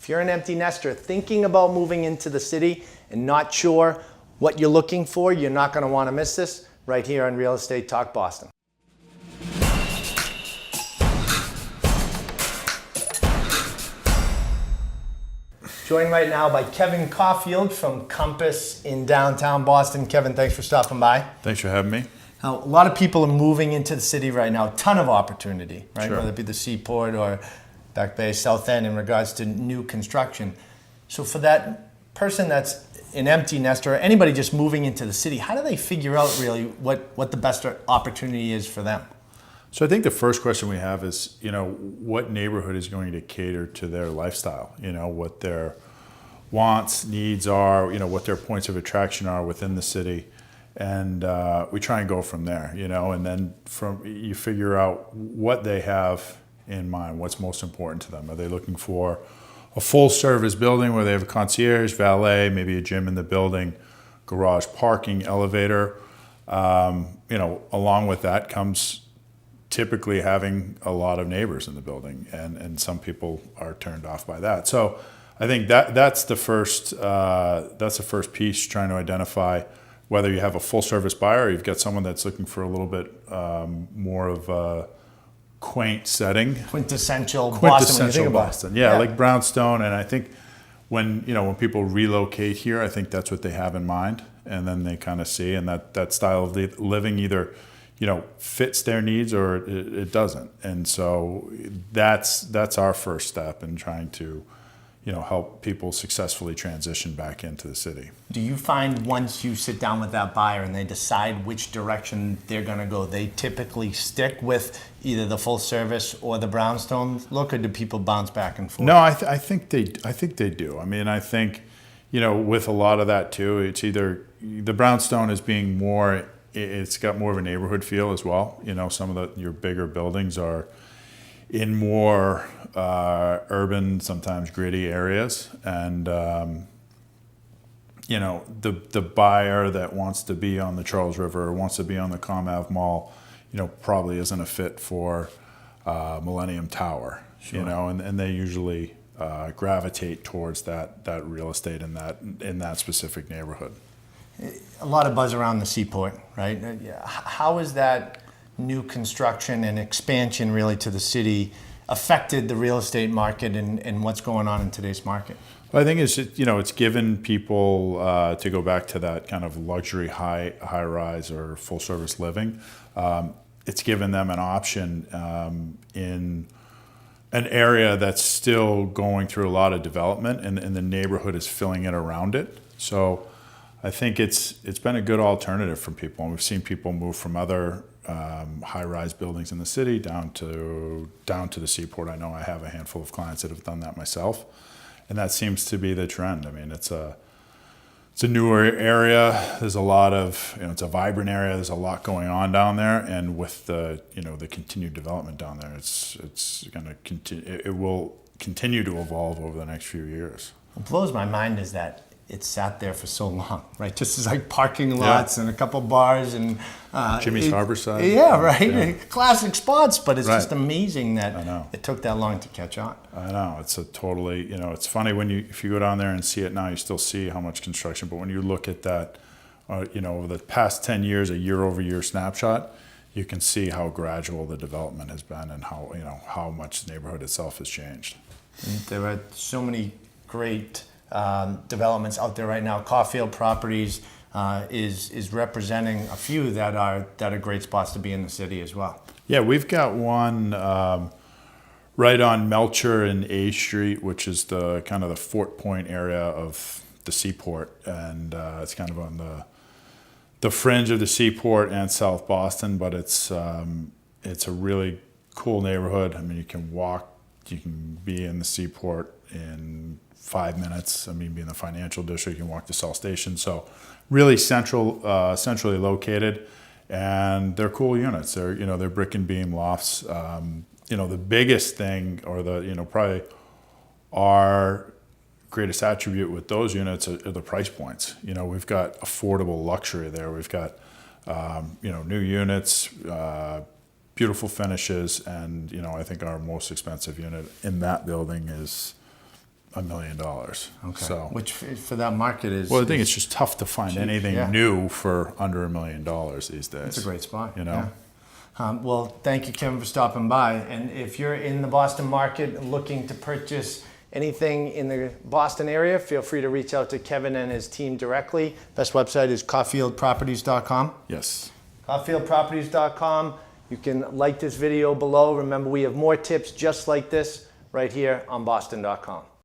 If you're an empty nester thinking about moving into the city and not sure what you're looking for, you're not going to want to miss this right here on Real Estate Talk Boston. Joined right now by Kevin Caulfield from Compass in downtown Boston. Kevin, thanks for stopping by. Thanks for having me. Now, a lot of people are moving into the city right now, ton of opportunity, right? Sure. Whether it be the Seaport or Back Bay, South End in regards to new construction. So for that person that's an empty nester or anybody just moving into the city, how do they figure out really what the best opportunity is for them? So I think the first question we have is, what neighborhood is going to cater to their lifestyle? What their wants, needs are, what their points of attraction are within the city. And we try and go from there, and then you figure out what they have in mind, what's most important to them. Are they looking for a full service building where they have a concierge, valet, maybe a gym in the building, garage parking, elevator? Along with that comes typically having a lot of neighbors in the building, and some people are turned off by that. So I think that's the first piece, trying to identify whether you have a full service buyer or you've got someone that's looking for a little bit more of a quaint setting. Quintessential Boston. When you think about Boston. Yeah, like brownstone. And I think when people relocate here, I think that's what they have in mind. And then they kind of see, and that style of living either fits their needs or it doesn't. And so that's our first step in trying to help people successfully transition back into the city. Do you find once you sit down with that buyer and they decide which direction they're going to go, they typically stick with either the full service or the brownstone look, or do people bounce back and forth? No, I think they do. I mean, I think with a lot of that too, it's either the brownstone is being more. It's got more of a neighborhood feel as well. Some of your bigger buildings are in more urban, sometimes gritty areas, and the buyer that wants to be on the Charles River or wants to be on the Com Ave Mall, probably isn't a fit for Millennium Tower. Sure. And they usually gravitate towards that real estate in that specific neighborhood. A lot of buzz around the Seaport, right? How is that new construction and expansion really to the city affected the real estate market and what's going on in today's market? Well, I think it's given people to go back to that kind of luxury high rise or full service living. It's given them an option in an area that's still going through a lot of development, and the neighborhood is filling it around it. So I think it's been a good alternative for people, and we've seen people move from other high-rise buildings in the city down to the Seaport. I know I have a handful of clients that have done that myself, and that seems to be the trend. I mean, it's a newer area. There's a lot of it's a vibrant area. There's a lot going on down there, and with the the continued development down there, it's going to continue. It will continue to evolve over the next few years. What blows my mind is that it's sat there for so long, right? Just as like parking lots and a couple bars and Jimmy's Harborside. Yeah, right. Yeah. Classic spots, but it's right. just amazing that it took that long to catch on. I know, it's a totally it's funny if you go down there and see it now, you still see how much construction. But when you look at that, over the past 10 years, a year-over-year snapshot, you can see how gradual the development has been and how much the neighborhood itself has changed. And there are so many great developments out there right now. Caulfield Properties is representing a few that are great spots to be in the city as well. Yeah, we've got one right on Melcher and A Street, which is the kind of the Fort Point area of the Seaport, and it's kind of on the fringe of the Seaport and South Boston, but it's a really cool neighborhood. I mean, you can be in the Seaport in 5 minutes. I mean, be in the financial district, you can walk to South Station. So really centrally located, and they're cool units. They're brick and beam lofts. The biggest thing, or probably our greatest attribute with those units are the price points. We've got affordable luxury there. We've got new units, beautiful finishes, and I think our most expensive unit in that building is $1 million. Okay. So, Which for that market is. well, I think it's just tough to find cheap, anything yeah. new for under $1 million these days. It's a great spot. You know. Yeah. Well, thank you, Kevin, for stopping by. And if you're in the Boston market looking to purchase anything in the Boston area, feel free to reach out to Kevin and his team directly. Best website is caulfieldproperties.com. Yes. caulfieldproperties.com. You can like this video below. Remember, we have more tips just like this right here on boston.com.